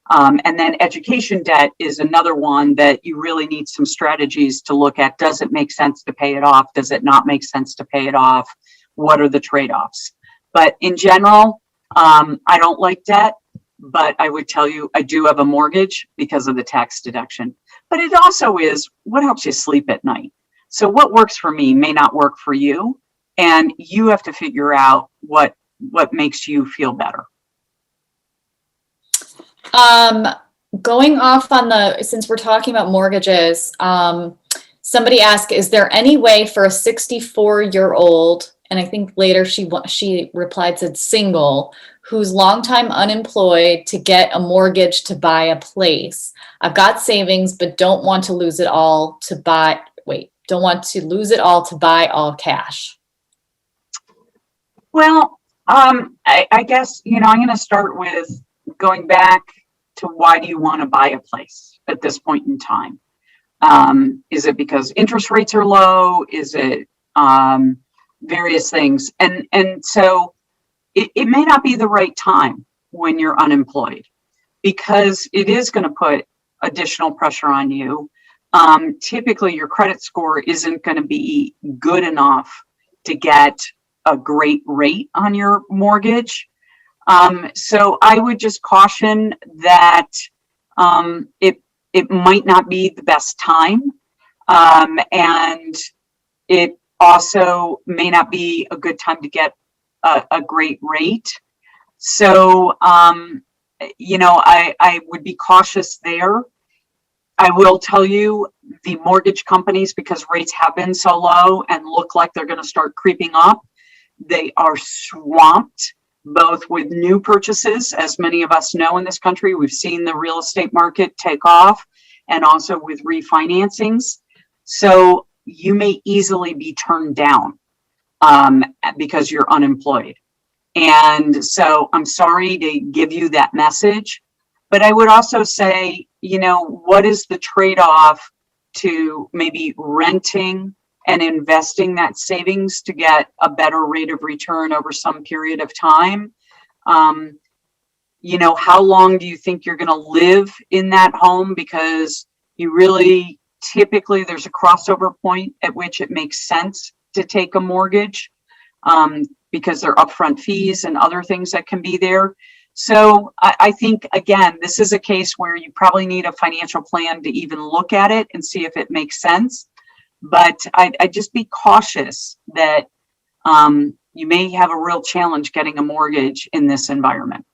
And then education debt is another one that you really need some strategies to look at. Does it make sense to pay it off? Does it not make sense to pay it off? What are the trade-offs? But in general, I don't like debt, but I would tell you I do have a mortgage because of the tax deduction. But it also is what helps you sleep at night. So what works for me may not work for you, and you have to figure out what makes you feel better. Going off on since we're talking about mortgages, somebody asked, is there any way for a 64-year-old and I think later she replied, said single, who's longtime unemployed to get a mortgage to buy a place. I've got savings, but don't want to lose it all to buy all cash. Well, I guess, I'm going to start with going back to why do you want to buy a place at this point in time? Is it because interest rates are low? Is it various things? And so it may not be the right time when you're unemployed, because it is going to put additional pressure on you. Typically, your credit score isn't going to be good enough to get a great rate on your mortgage. So I would just caution that it might not be the best time. And it also may not be a good time to get a great rate. So, I would be cautious there. I will tell you, the mortgage companies, because rates have been so low and look like they're going to start creeping up, they are swamped both with new purchases, as many of us know in this country. We've seen the real estate market take off, and also with refinancings. So you may easily be turned down because you're unemployed. And so I'm sorry to give you that message, but I would also say, what is the trade-off to maybe renting and investing that savings to get a better rate of return over some period of time? How long do you think you're going to live in that home? Because typically there's a crossover point at which it makes sense to take a mortgage, because there are upfront fees and other things that can be there. So I think, again, this is a case where you probably need a financial plan to even look at it and see if it makes sense. But I'd just be cautious that you may have a real challenge getting a mortgage in this environment.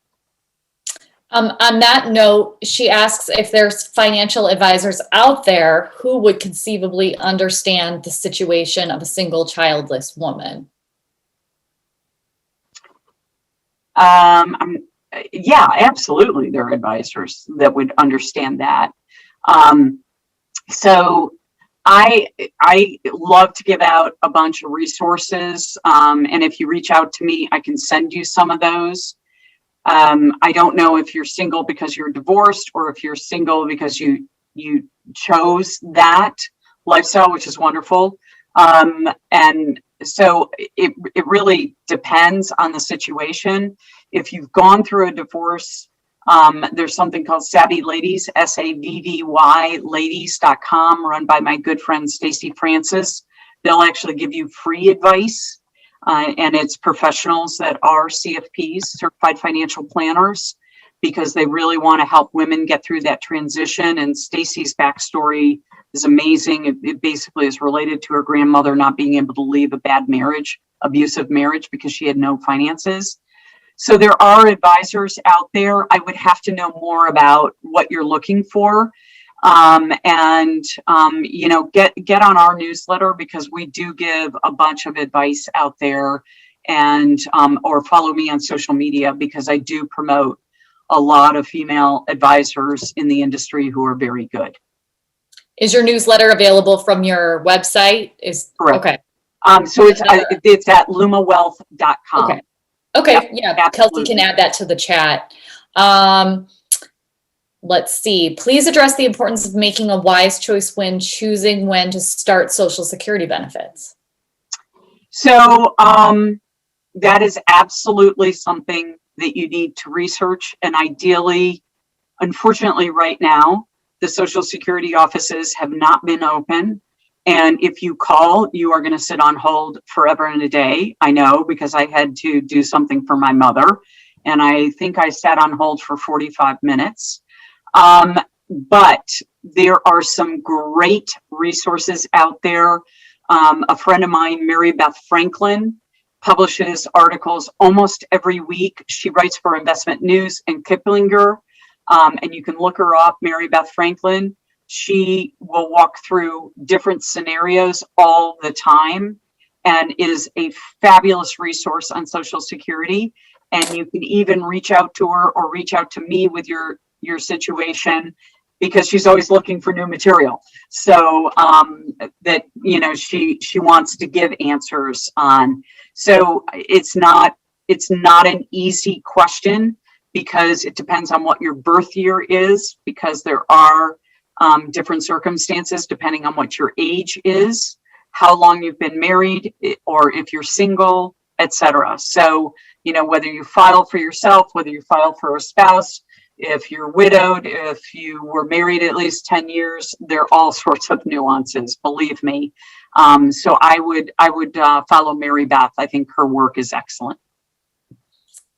On that note, she asks if there's financial advisors out there who would conceivably understand the situation of a single childless woman. Yeah, absolutely. There are advisors that would understand that. So I love to give out a bunch of resources. And if you reach out to me, I can send you some of those. I don't know if you're single because you're divorced, or if you're single because you chose that lifestyle, which is wonderful. And so it really depends on the situation. If you've gone through a divorce, there's something called Savvy Ladies, SAVVY ladies.com, run by my good friend Stacy Francis. They'll actually give you free advice. And it's professionals that are CFPs, certified financial planners, because they really want to help women get through that transition. And Stacy's backstory is amazing. It basically is related to her grandmother not being able to leave a bad marriage, abusive marriage, because she had no finances. So there are advisors out there. I would have to know more about what you're looking for. Get on our newsletter, because we do give a bunch of advice out there, and or follow me on social media, because I do promote a lot of female advisors in the industry who are very good. Is your newsletter available from your website? Correct. Okay. So it's at lumawealth.com. Okay. Yep, yeah. absolutely. Kelsey can add that to the chat. Let's see. Please address the importance of making a wise choice when choosing when to start Social Security benefits. So that is absolutely something that you need to research. And ideally, unfortunately, right now, the Social Security offices have not been open. And if you call, you are going to sit on hold forever and a day. I know, because I had to do something for my mother, and I think I sat on hold for 45 minutes. But there are some great resources out there. A friend of mine, Mary Beth Franklin, publishes articles almost every week. She writes for Investment News and Kiplinger, and you can look her up, Mary Beth Franklin. She will walk through different scenarios all the time. and is a fabulous resource on Social Security. And you can even reach out to her or reach out to me with your situation, because she's always looking for new material. So that, you know, she wants to give answers on. So it's not an easy question, because it depends on what your birth year is, because there are different circumstances depending on what your age is, how long you've been married, or if you're single, etc. So, you know, whether you file for yourself, whether you file for a spouse, if you're widowed, if you were married at least 10 years, there are all sorts of nuances, believe me. So I would follow Mary Beth. I think her work is excellent.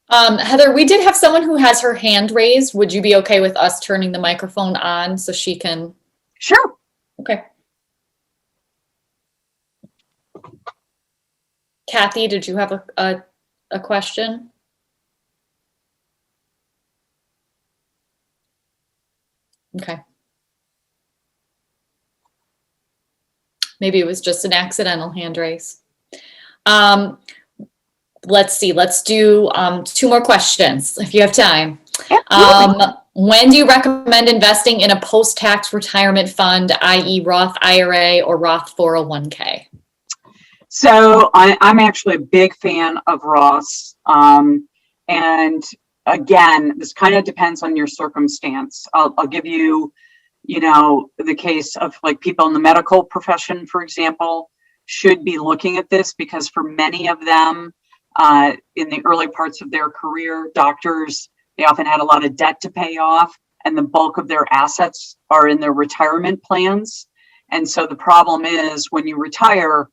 Heather, we did have someone who has her hand raised. Would you be okay with us turning the microphone on so she can? Sure. Okay. Kathy, did you have a question? Okay. Maybe it was just an accidental hand raise. Let's see. Let's do 2 more questions if you have time. When do you recommend investing in a post-tax retirement fund, i.e. Roth IRA or Roth 401k? So I'm actually a big fan of Roths. And again, this kind of depends on your circumstance. I'll give you, you know, the case of like people in the medical profession, for example, should be looking at this, because for many of them, in the early parts of their career, doctors, they often had a lot of debt to pay off, and the bulk of their assets are in their retirement plans. And so the problem is, when you retire,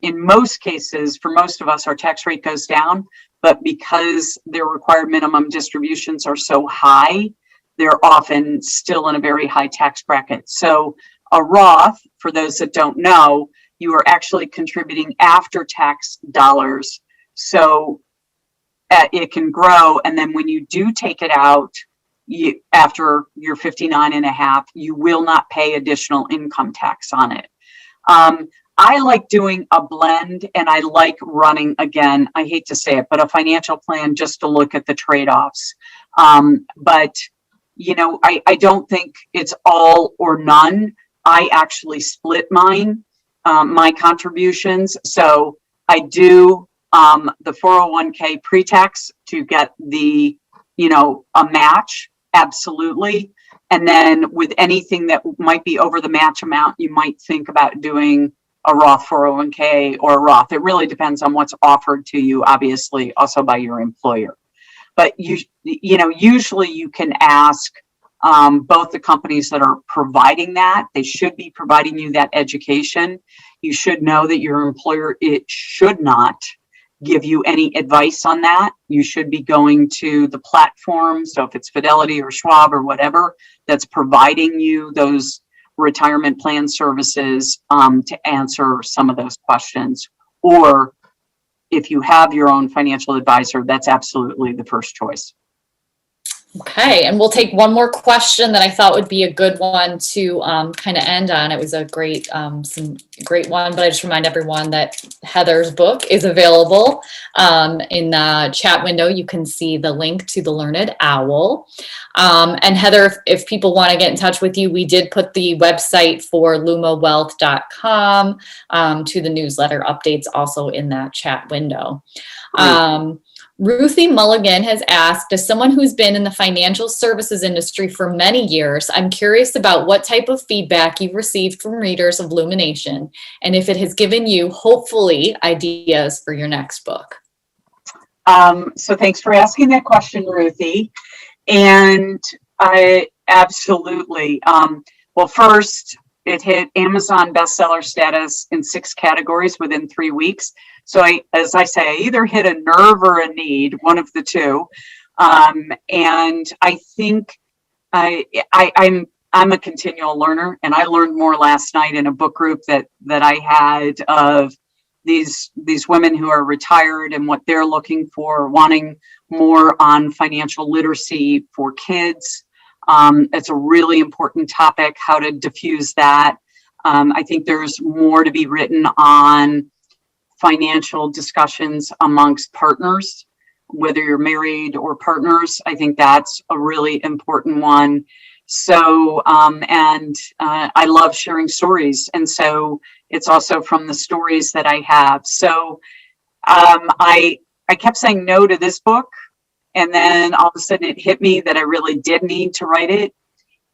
in most cases, for most of us, our tax rate goes down, but because their required minimum distributions are so high, they're often still in a very high tax bracket. So a Roth, for those that don't know, you are actually contributing after tax dollars. So it can grow. And then when you do take it out, after you're 59 and a half, you will not pay additional income tax on it. I like doing a blend, and I like running, again, I hate to say it, but a financial plan just to look at the trade-offs. But, you know, I don't think it's all or none. I actually split mine, my contributions. So I do the 401k pre-tax to get the, you know, a match, absolutely. And then with anything that might be over the match amount, you might think about doing a Roth 401k or a Roth. It really depends on what's offered to you, obviously, also by your employer. But you know, usually you can ask both the companies that are providing that. They should be providing you that education. You should know that your employer, it should not give you any advice on that. You should be going to the platform. So if it's Fidelity or Schwab or whatever that's providing you those retirement plan services to answer some of those questions. Or if you have your own financial advisor, that's absolutely the first choice. Okay, and we'll take one more question that I thought would be a good one to kind of end on. It was a great, some great one, but I just remind everyone that Heather's book is available in the chat window. You can see the link to The Learned Owl. And Heather, if people want to get in touch with you, we did put the website for lumawealth.com to the newsletter updates also in that chat window. Ruthie Mulligan has asked, as someone who's been in the financial services industry for many years, I'm curious about what type of feedback you've received from readers of Lumination, and if it has given you, hopefully, ideas for your next book. So thanks for asking that question, Ruthie. And I absolutely, well, first, it hit Amazon bestseller status in 6 categories within 3 weeks. So as I say, I either hit a nerve or a need, one of the two. And I think I'm a continual learner, and I learned more last night in a book group that I had of these women who are retired and what they're looking for, wanting more on financial literacy for kids. It's a really important topic, how to diffuse that. I think there's more to be written on financial discussions amongst partners, whether you're married or partners. I think that's a really important one. So, I love sharing stories. And so it's also from the stories that I have. So, I kept saying no to this book. And then all of a sudden it hit me that I really did need to write it.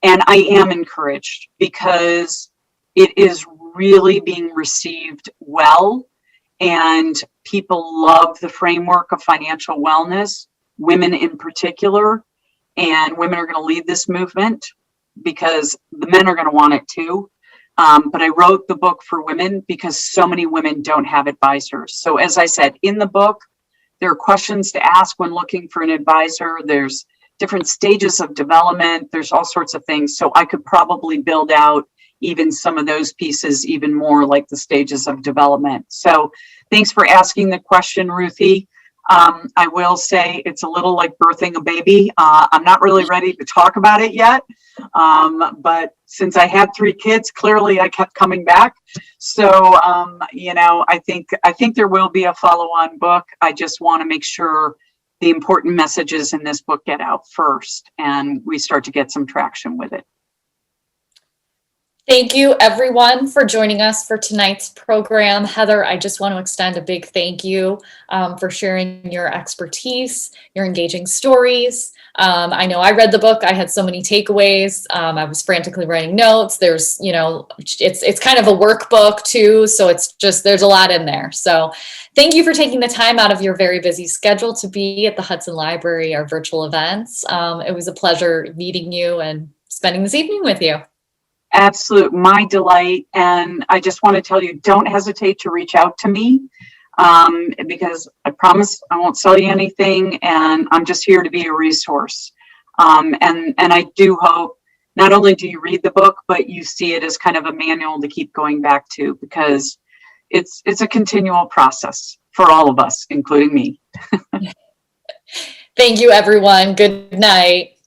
And I am encouraged because it is really being received well. And people love the framework of financial wellness, women in particular. And women are going to lead this movement because the men are going to want it too. But I wrote the book for women because so many women don't have advisors. So as I said, in the book, there are questions to ask when looking for an advisor. There's different stages of development. There's all sorts of things. So I could probably build out even some of those pieces even more, like the stages of development. So thanks for asking the question, Ruthie. I will say it's a little like birthing a baby. I'm not really ready to talk about it yet. But since I had 3 kids, clearly I kept coming back. So, I think there will be a follow-on book. I just want to make sure the important messages in this book get out first and we start to get some traction with it. Thank you, everyone, for joining us for tonight's program. Heather, I just want to extend a big thank you for sharing your expertise, your engaging stories. I know I read the book. I had so many takeaways. I was frantically writing notes. There's, it's kind of a workbook too. So there's a lot in there. So thank you for taking the time out of your very busy schedule to be at the Hudson Library, our virtual events. It was a pleasure meeting you and spending this evening with you. Absolute, my delight. And I just want to tell you, don't hesitate to reach out to me because I promise I won't sell you anything. And I'm just here to be a resource. And I do hope not only do you read the book, but you see it as kind of a manual to keep going back to, because it's a continual process for all of us, including me. Thank you, everyone. Good night.